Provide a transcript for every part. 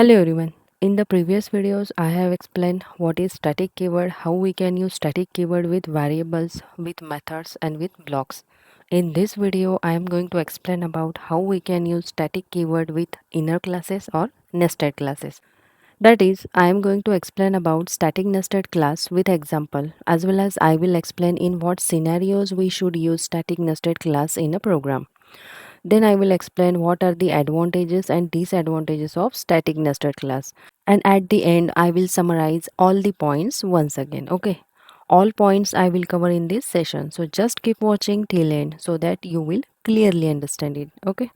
Hello everyone. In the previous videos, I have explained what is static keyword, how we can use static keyword with variables, with methods and with blocks. In this video, I am going to explain about how we can use static keyword with inner classes or nested classes. That is, I am going to explain about static nested class with example, as well as I will explain in what scenarios we should use static nested class in a program. Then I will explain what are the advantages and disadvantages of static nested class. And at the end, I will summarize all the points once again. Okay. All points I will cover in this session. So just keep watching till end so that you will clearly understand it. Okay.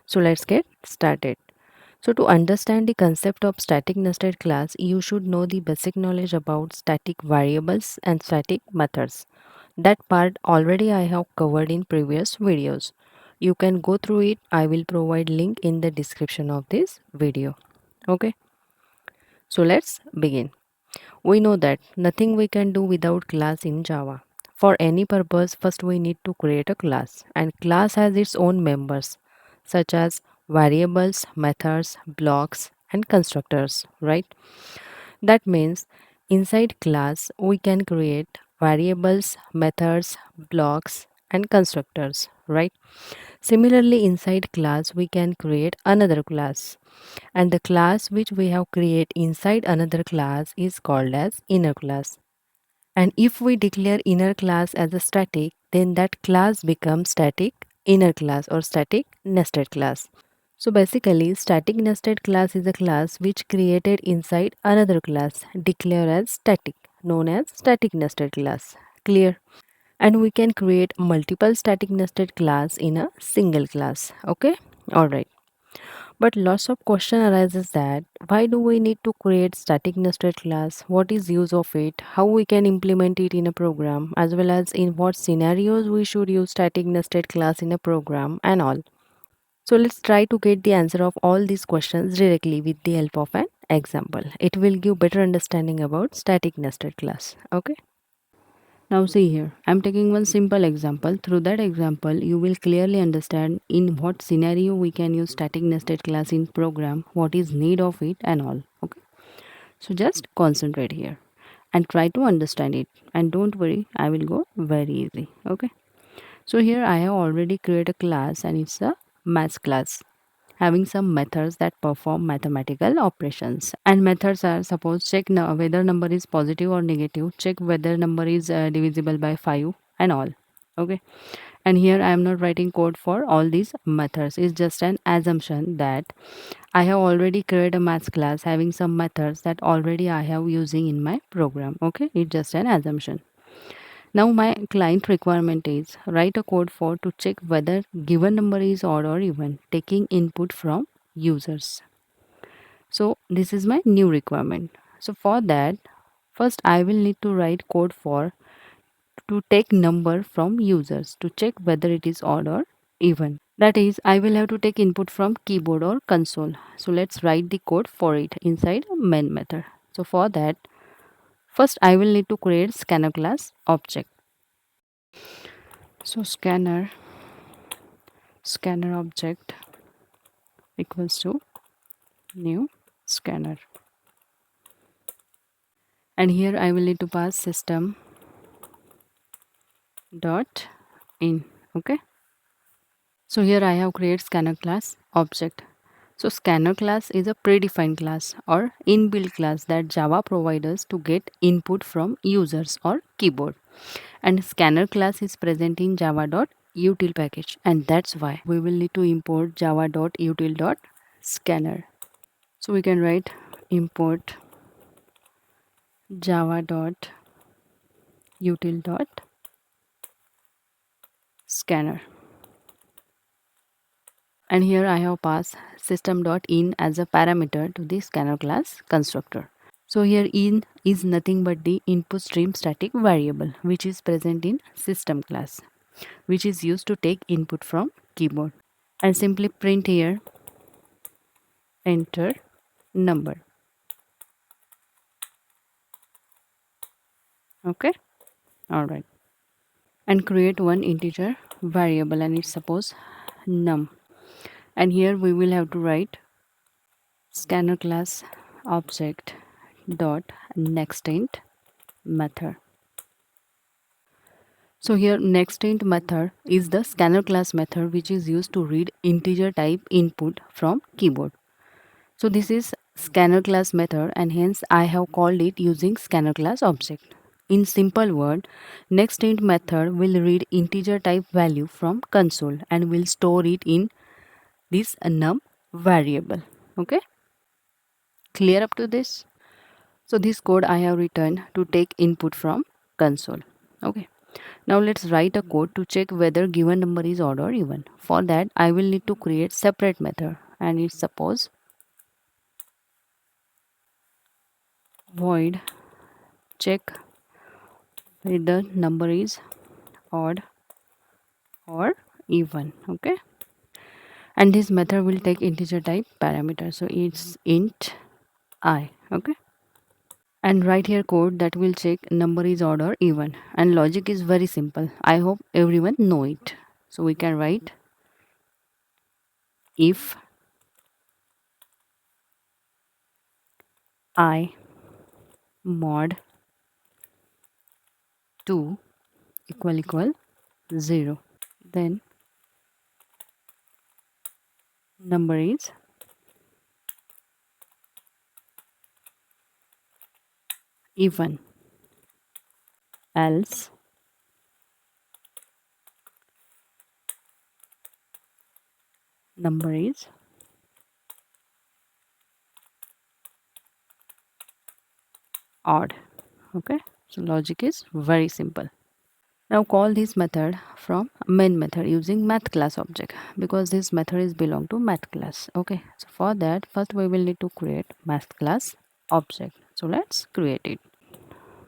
So let's get started. So to understand the concept of static nested class, you should know the basic knowledge about static variables and static methods. That part already I have covered in previous videos. You can go through it. I will provide link in the description of this video. Okay. So let's begin. We know that nothing we can do without class in Java. For any purpose, first we need to create a class, and class has its own members such as variables, methods, blocks and constructors, right? That means inside class we can create variables, methods, blocks and constructors, right? Similarly, inside class we can create another class, and the class which we have created inside another class is called as inner class. And if we declare inner class as a static, then that class becomes static inner class or static nested class. So basically, static nested class is a class which created inside another class declared as static, known as static nested class. Clear? And we can create multiple static nested class in a single class. Okay? Alright. But lots of question arises that why do we need to create static nested class? What is use of it? How we can implement it in a program, as well as in what scenarios we should use static nested class in a program and all. So let's try to get the answer of all these questions directly with the help of an example. It will give better understanding about static nested class. Okay. Now see here, I am taking one simple example. Through that example, you will clearly understand in what scenario we can use static nested class in program, what is need of it and all. Okay. So just concentrate here and try to understand it. And don't worry, I will go very easy. Okay. So here I have already created a class and it's a maths class having some methods that perform mathematical operations, and methods are suppose check whether number is positive or negative, check whether number is divisible by 5 and all. Okay. And here I am not writing code for all these methods. It's just an assumption that I have already created a maths class having some methods that already I have using in my program. Okay, it's just an assumption. Now my client requirement is write a code for to check whether given number is odd or even, taking input from users. So this is my new requirement. So for that, first I will need to write code for to take number from users to check whether it is odd or even. That is, I will have to take input from keyboard or console. So let's write the code for it inside main method. So for that, first I will need to create scanner class object. So scanner object equals to new scanner, and here I will need to pass system dot in. Okay. So here I have created scanner class object. So scanner class is a predefined class or inbuilt class that Java provides us to get input from users or keyboard. And scanner class is present in java.util package, and that's why we will need to import java.util.scanner. So we can write import java.util.scanner. And here I have passed system.in as a parameter to the scanner class constructor. So here in is nothing but the input stream static variable which is present in system class, which is used to take input from keyboard, and simply print here enter number. Okay. All right. And create one integer variable, and it's suppose num, and here we will have to write scanner class object dot nextInt method. So here nextInt method is the scanner class method which is used to read integer type input from keyboard. So this is scanner class method and hence I have called it using scanner class object. In simple word, nextInt method will read integer type value from console and will store it in this num variable. Okay, clear up to this? So this code I have written to take input from console. Okay. Now let's write a code to check whether given number is odd or even. For that I will need to create separate method and it's suppose void check whether the number is odd or even. Okay, and this method will take integer type parameter, so it's int I. Okay, and write here code that will check number is odd or even, and logic is very simple. I hope everyone know it. So we can write if I mod 2 equal 0, then number is even, else number is odd. Okay, so logic is very simple. Now call this method from main method using math class object because this method is belong to math class. Okay, so for that first we will need to create math class object. So let's create it.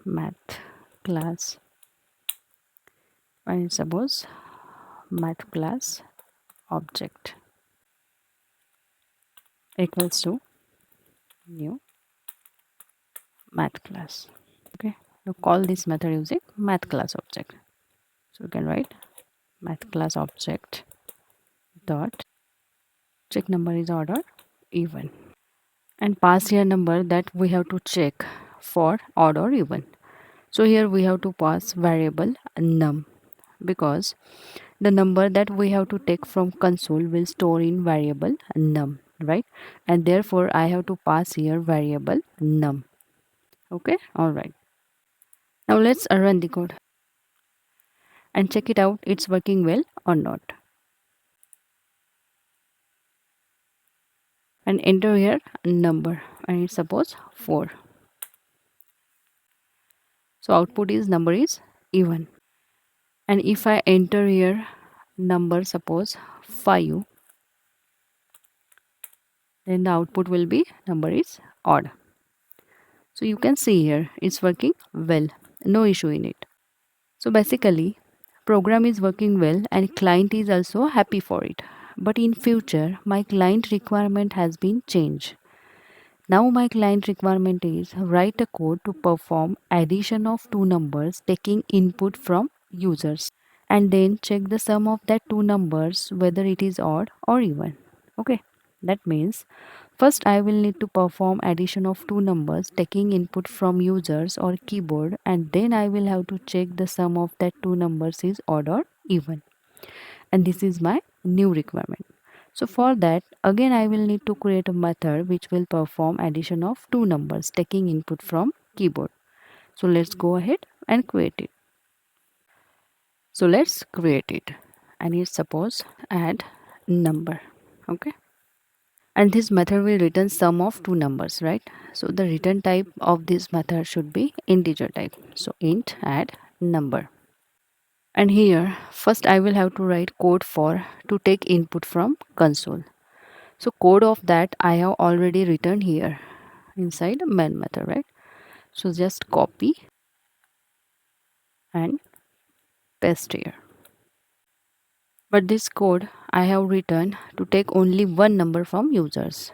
Math class, and suppose math class object equals to new math class. Okay, now call this method using math class object. So we can write math class object dot check number is odd or even, and pass here number that we have to check for odd or even. So here we have to pass variable num because the number that we have to take from console will store in variable num, right? And therefore I have to pass here variable num. Okay, all right. Now let's run the code and check it out it's working well or not. And enter here number and it's suppose 4. So output is number is even. And if I enter here number suppose 5, then the output will be number is odd. So you can see here it's working well, no issue in it. So basically program is working well and client is also happy for it. But in future my client requirement has been changed. Now my client requirement is write a code to perform addition of two numbers taking input from users and then check the sum of that two numbers whether it is odd or even. Okay, that means first I will need to perform addition of two numbers taking input from users or keyboard and then I will have to check the sum of that two numbers is odd or even, and this is my new requirement. So for that again I will need to create a method which will perform addition of two numbers taking input from keyboard. So let's go ahead and create it. So let's create it and it's suppose add number. Okay, and this method will return sum of two numbers, right? So the return type of this method should be integer type, so int add number. And here first I will have to write code for to take input from console. So code of that I have already written here inside main method, right? So just copy and paste here. But this code I have written to take only one number from users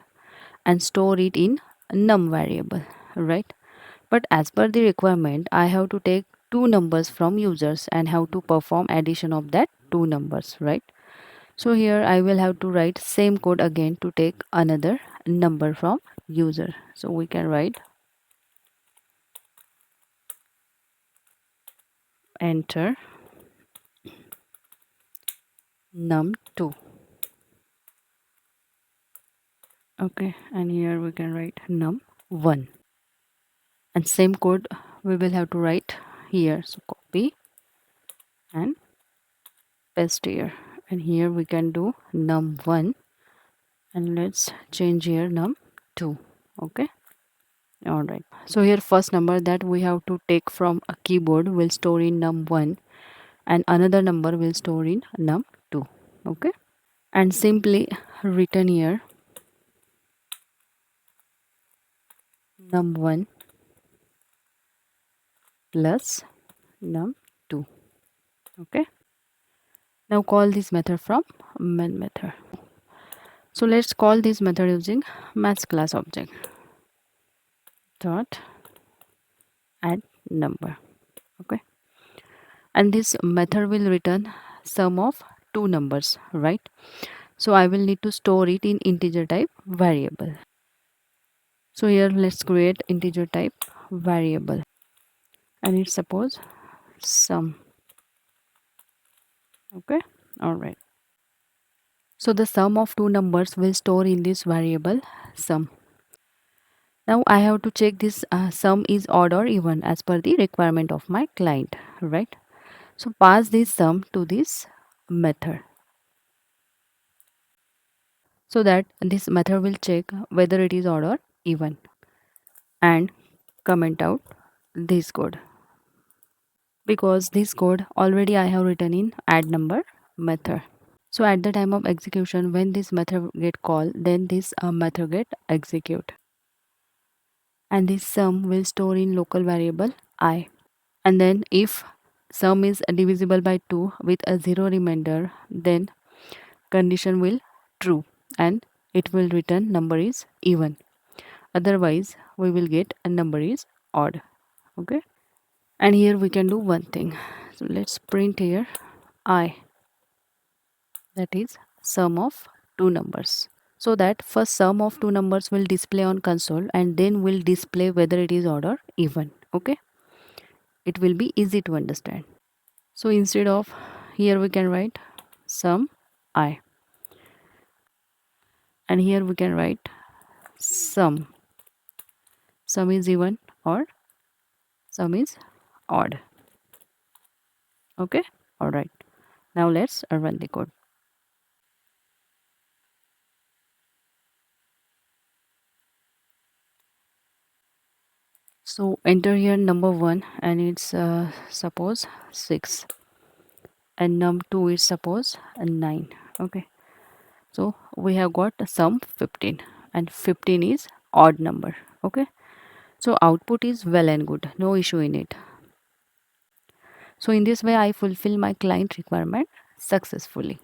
and store it in num variable, right? But as per the requirement I have to take two numbers from users and have to perform addition of that two numbers, right? So here I will have to write same code again to take another number from user. So we can write enter num2. Okay, and here we can write num1, and same code we will have to write here. So copy and paste here, and here we can do num1, and let's change here num2. Okay, all right. So here first number that we have to take from a keyboard will store in num1, and another number will store in num2. Okay, and simply return here num1 plus num2. Okay, now call this method from main method. So let's call this method using maths class object dot add number. Okay, and this method will return sum of two numbers, right? So I will need to store it in integer type variable. So here let's create integer type variable, and it's suppose sum. Okay, all right. So the sum of two numbers will store in this variable sum. Now I have to check this sum is odd or even as per the requirement of my client, right? So pass this sum to this method, so that this method will check whether it is odd or even, and comment out this code, because this code already I have written in add number method. So at the time of execution, when this method get called, then this method get execute, and this sum will store in local variable I. And then if sum is divisible by 2 with a 0 remainder, then condition will true, and it will return number is even. Otherwise we will get a number is odd. Okay, and here we can do one thing. So let's print here I, that is sum of two numbers, so that first sum of two numbers will display on console, and then will display whether it is odd or even. Okay, it will be easy to understand. So instead of here we can write sum I, and here we can write sum is even or sum is odd. Okay, all right. Now let's run the code. So enter here number 1, and it's suppose 6, and num2 is suppose 9. Okay, so we have got sum 15, and 15 is odd number. Okay, so output is well and good, no issue in it. So in this way I fulfill my client requirement successfully.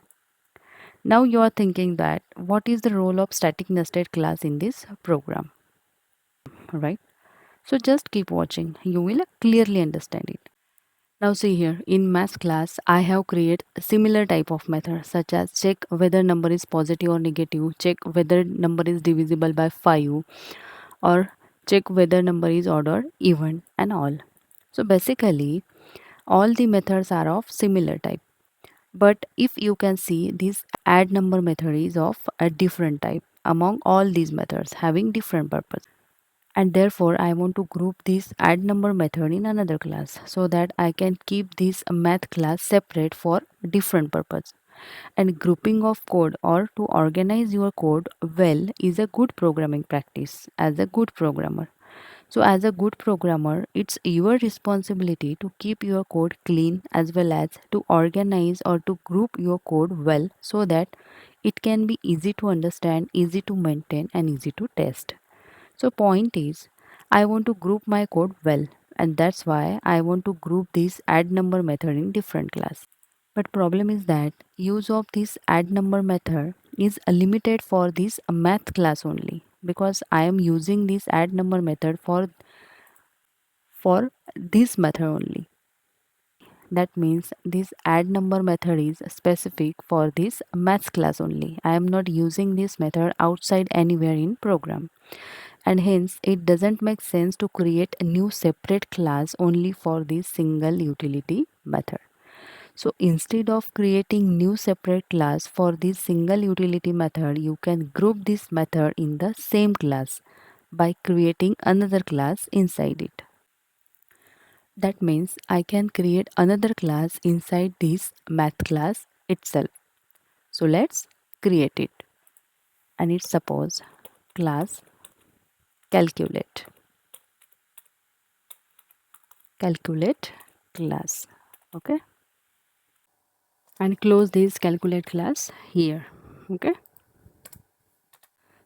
Now you are thinking that what is the role of static nested class in this program, right? So just keep watching, you will clearly understand it. Now see here, in math class I have created a similar type of method, such as check whether number is positive or negative, check whether number is divisible by 5, or check whether number is odd or even, and all. So basically all the methods are of similar type. But if you can see, this add number method is of a different type among all these methods having different purpose. And therefore I want to group this add number method in another class, so that I can keep this math class separate for different purpose. And grouping of code, or to organize your code well, is a good programming practice as a good programmer. So as a good programmer, it's your responsibility to keep your code clean, as well as to organize or to group your code well, so that it can be easy to understand, easy to maintain, and easy to test. So point is, I want to group my code well, and that's why I want to group this add number method in different class. But problem is that use of this add number method is limited for this math class only, because I am using this add number method for this method only. That means this add number method is specific for this maths class only. I am not using this method outside anywhere in program. And hence it doesn't make sense to create a new separate class only for this single utility method. So instead of creating new separate class for this single utility method, you can group this method in the same class by creating another class inside it. That means I can create another class inside this math class itself. So let's create it. And it's suppose class calculate class. Okay. And close this calculate class here. Okay.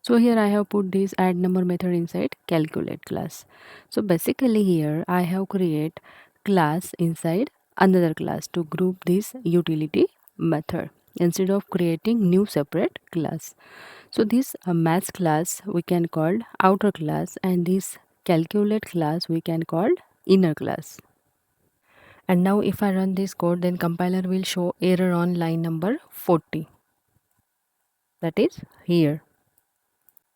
So here I have put this add number method inside calculate class. So basically here I have create class inside another class to group this utility method instead of creating new separate class. So this math class we can call outer class, and this calculate class we can call inner class. And now if I run this code, then compiler will show error on line number 40. That is here.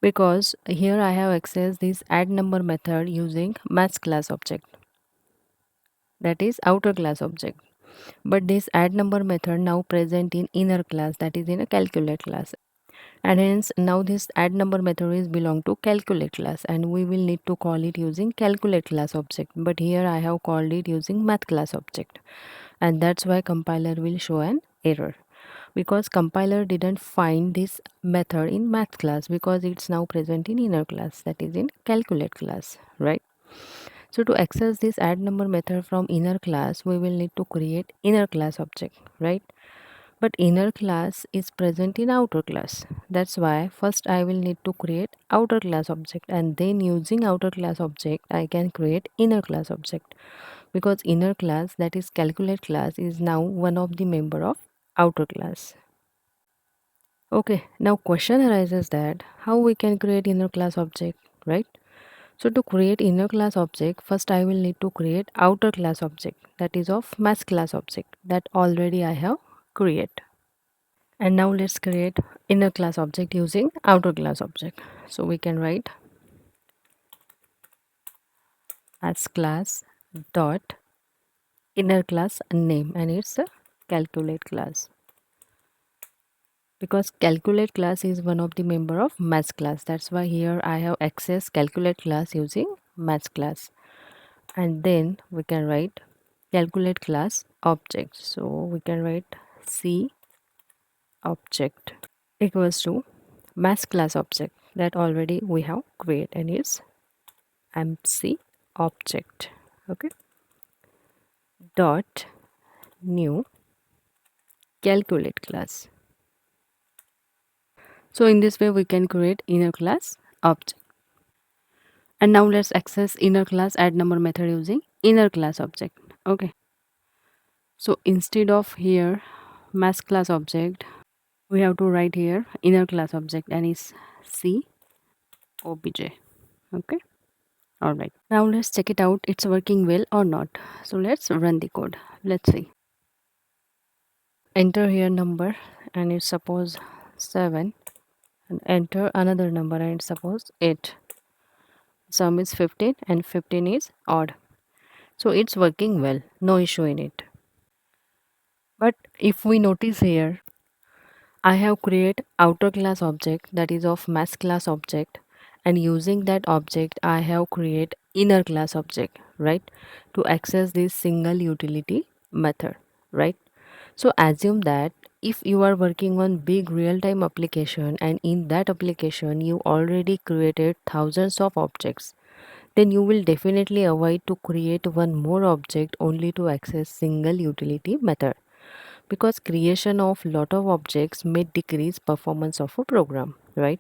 Because here I have accessed this add number method using maths class object, that is outer class object, but this add number method now present in inner class, that is in a calculate class, and hence now this add number method is belong to calculate class and we will need to call it using calculate class object, but here I have called it using math class object, and that's why compiler will show an error, because compiler didn't find this method in math class because it's now present in inner class, that is in calculate class, right? So to access this add number method from inner class, we will need to create inner class object, right? But inner class is present in outer class. That's why first I will need to create outer class object, and then using outer class object I can create inner class object, because inner class, that is calculate class, is now one of the member of outer class. Okay, now question arises that how we can create inner class object, right? So to create inner class object, first I will need to create outer class object, that is of maths class object, that already I have create. And now let's create inner class object using outer class object. So we can write as class dot inner class name, and it's a calculate class, because calculate class is one of the member of maths class. That's why here I have access calculate class using maths class. And then we can write calculate class object. So we can write C object equals to maths class object that already we have created, and it's MC object. Okay. Dot new calculate class. So in this way we can create inner class object. And now let's access inner class add number method using inner class object. Okay. So instead of here maths class object, we have to write here inner class object, and is C obj. Okay. All right. Now let's check it out. It's working well or not. So let's run the code. Let's see. Enter here number, and it's suppose 7, and enter another number, and it's suppose 8. Sum is 15 and 15 is odd. So it's working well, no issue in it. But if we notice here, I have created outer class object, that is of maths class object, and using that object I have created inner class object, right, to access this single utility method, right? So assume that if you are working on big real-time application, and in that application you already created thousands of objects, then you will definitely avoid to create one more object only to access single utility method, because creation of lot of objects may decrease performance of a program, right?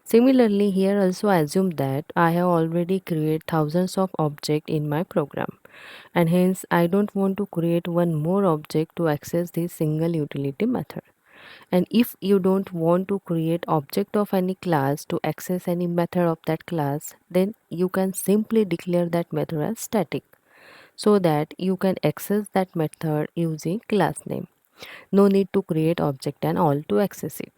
Similarly, here also assume that I have already created thousands of objects in my program, and hence I don't want to create one more object to access this single utility method. And if you don't want to create object of any class to access any method of that class, then you can simply declare that method as static. so that you can access that method using class name. No need to create object and all to access it.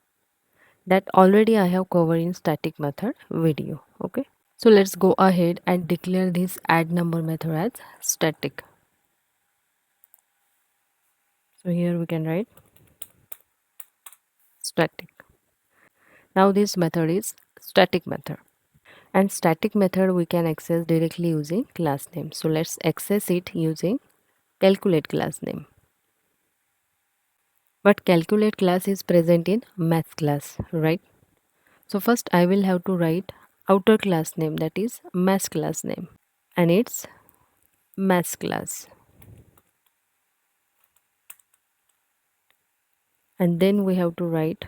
That already I have covered in static method video. Okay. So let's go ahead and declare this add number method as static. So here we can write static. Now this method is static method. And static method we can access directly using class name. So let's access it using calculate class name. But calculate class is present in math class, right? So first I will have to write outer class name, that is math class name, and it's math class. And then we have to write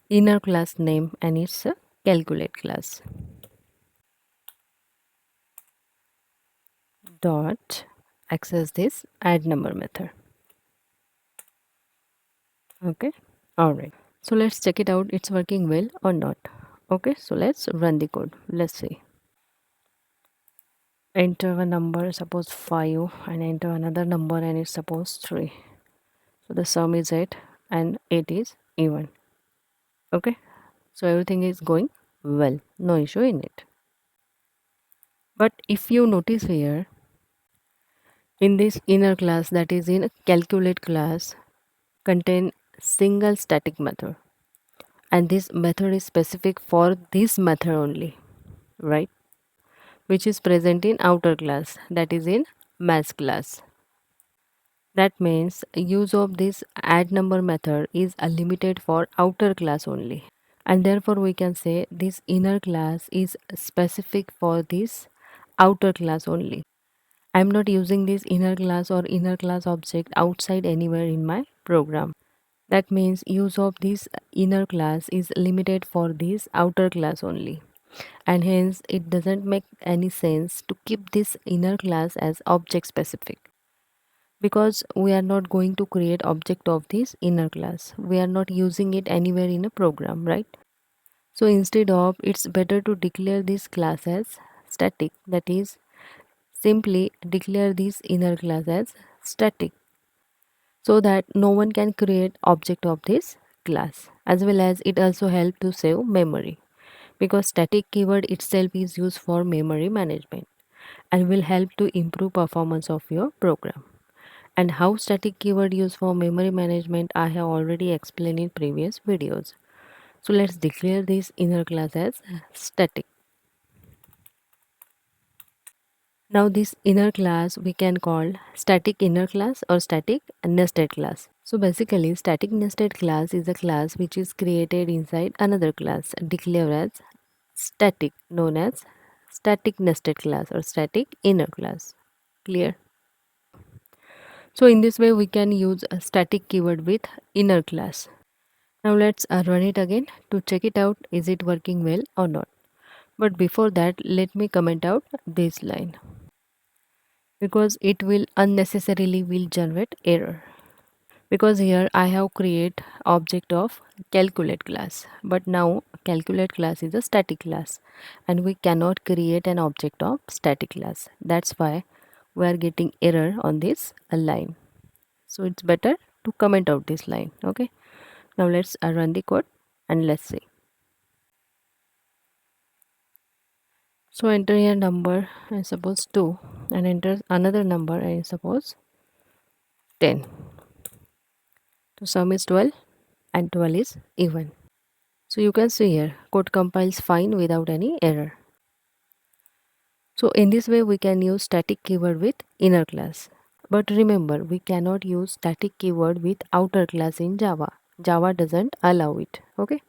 inner class name, and it's a calculate class. Dot access this add number method. Okay, all right. So let's check it out, it's working well or not. Okay, so let's run the code. Let's see. Enter a number, suppose 5, and enter another number, and it's suppose 3. So the sum is 8 and 8 is even. Okay, so everything is going well, no issue in it. But if you notice here, in this inner class, that is in calculate class, contain single static method, and this method is specific for this method only, right? Which is present in outer class, that is in math class. That means use of this add number method is limited for outer class only, and therefore we can say this inner class is specific for this outer class only. I'm not using this inner class or inner class object outside anywhere in my program. That means use of this inner class is limited for this outer class only, and hence it doesn't make any sense to keep this inner class as object specific, because we are not going to create object of this inner class. We are not using it anywhere in a program, right? So instead of, it's better to declare this class as static, that is simply declare this inner class as static, so that no one can create object of this class, as well as it also help to save memory, because static keyword itself is used for memory management and will help to improve performance of your program. And how static keyword used for memory management I have already explained in previous videos. So let's declare this inner class as static. Now this inner class we can call static inner class or static nested class. So basically static nested class is a class which is created inside another class declared as static, known as static nested class or static inner class. Clear? So in this way we can use a static keyword with inner class. Now let's run it again to check it out, is it working well or not. But before that, let me comment out this line, because it will unnecessarily will generate error. Because here I have create object of calculate class, but now calculate class is a static class and we cannot create an object of static class. That's why we are getting error on this line. So it's better to comment out this line. Okay, now let's run the code and let's see. So enter a number, I suppose 2, and enter another number, I suppose 10. So sum is 12 and 12 is even. So you can see here code compiles fine without any error. So in this way we can use static keyword with inner class. But remember, we cannot use static keyword with outer class in Java. Java doesn't allow it. Okay.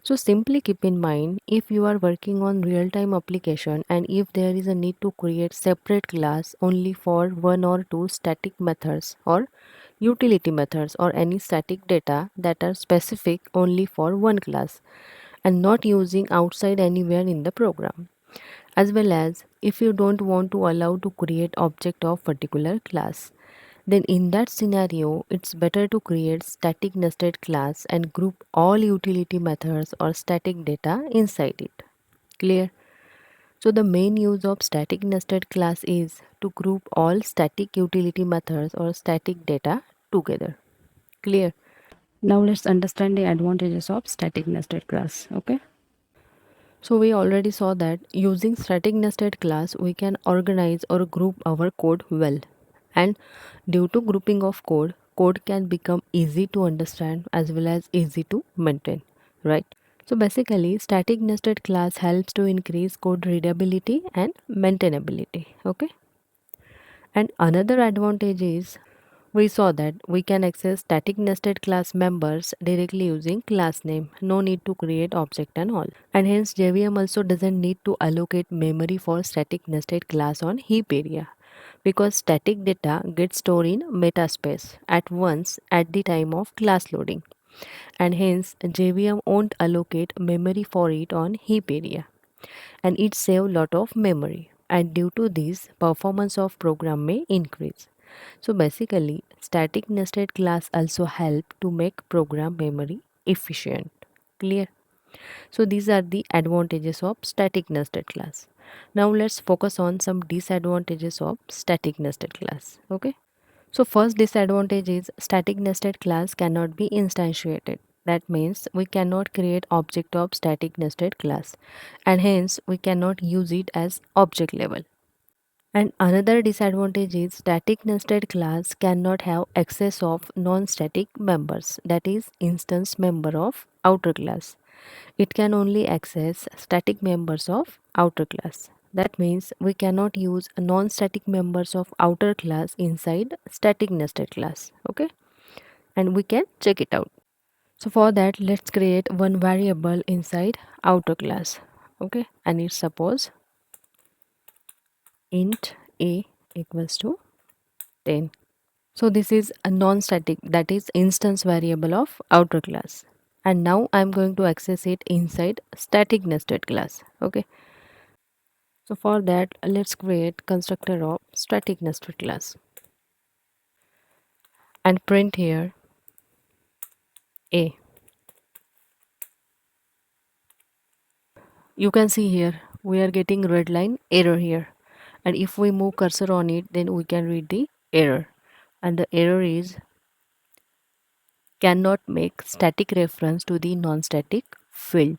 So simply keep in mind, if you are working on real-time application and if there is a need to create separate class only for one or two static methods or utility methods or any static data that are specific only for one class and not using outside anywhere in the program, as well as if you don't want to allow to create object of particular class, then in that scenario it's better to create static nested class and group all utility methods or static data inside it. Clear? So the main use of static nested class is to group all static utility methods or static data together. Clear? Now let's understand the advantages of static nested class. Okay. So we already saw that using static nested class we can organize or group our code well. And due to grouping of code can become easy to understand as well as easy to maintain, right? So basically static nested class helps to increase code readability and maintainability. Okay. And another advantage is we saw that we can access static nested class members directly using class name. No need to create object and all. And hence JVM also doesn't need to allocate memory for static nested class on heap area because static data gets stored in metaspace at once at the time of class loading. And hence JVM won't allocate memory for it on heap area and it save lot of memory, and due to this performance of program may increase. So basically static nested class also help to make program memory efficient. Clear? So these are the advantages of static nested class. Now let's focus on some disadvantages of static nested class. Okay. So first disadvantage is static nested class cannot be instantiated. That means we cannot create object of static nested class and hence we cannot use it as object level. And another disadvantage is static nested class cannot have access of non-static members, that is instance member of outer class. It can only access static members of outer class. That means we cannot use non-static members of outer class inside static nested class. Okay, and we can check it out. So for that let's create one variable inside outer class. Okay, and it's suppose int a equals to 10. So this is a non-static, that is instance variable of outer class. And now I'm going to access it inside static nested class. Okay. So for that, let's create constructor of static nested class and print here a. You can see here we are getting red line error here. And if we move cursor on it, then we can read the error. And the error is cannot make static reference to the non-static field.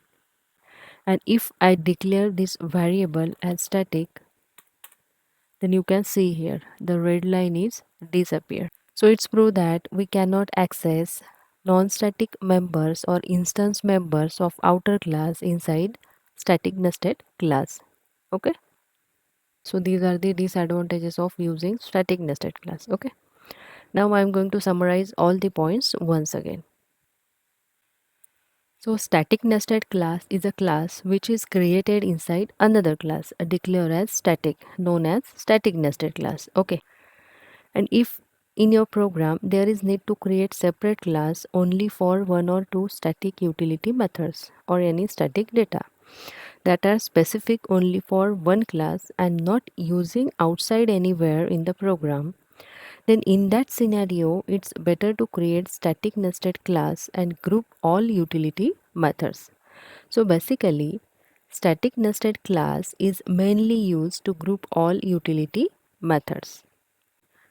And if I declare this variable as static, then you can see here the red line is disappear. So it's proof that we cannot access non-static members or instance members of outer class inside static nested class. Okay. So these are the disadvantages of using static nested class. Okay. Now I'm going to summarize all the points once again. So static nested class is a class which is created inside another class declared as static, known as static nested class. Okay. And if in your program there is need to create separate class only for one or two static utility methods or any static data that are specific only for one class and not using outside anywhere in the program, then in that scenario it's better to create static nested class and group all utility methods. So basically static nested class is mainly used to group all utility methods.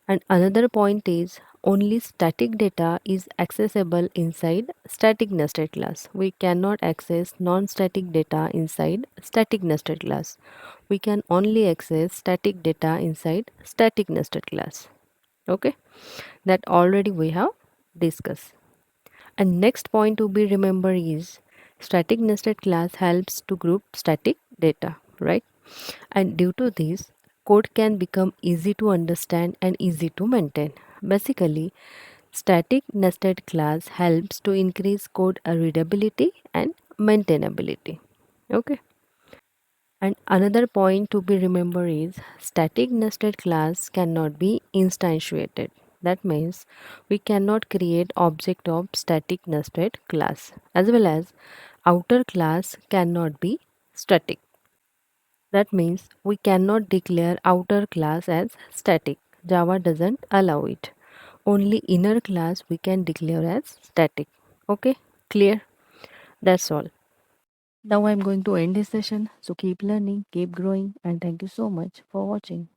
And another point is only static data is accessible inside static nested class. We cannot access non-static data inside static nested class. We can only access static data inside static nested class. Okay, that already we have discussed. And next point to be remembered is static nested class helps to group static data, right? And due to this, code can become easy to understand and easy to maintain. Basically, static nested class helps to increase code readability and maintainability. Okay. And another point to be remembered is static nested class cannot be instantiated. That means we cannot create object of static nested class as well as outer class cannot be static. That means we cannot declare outer class as static. Java doesn't allow it. Only inner class we can declare as static. Okay, clear? That's all. Now I'm going to end this session. So keep learning, keep growing, and thank you so much for watching.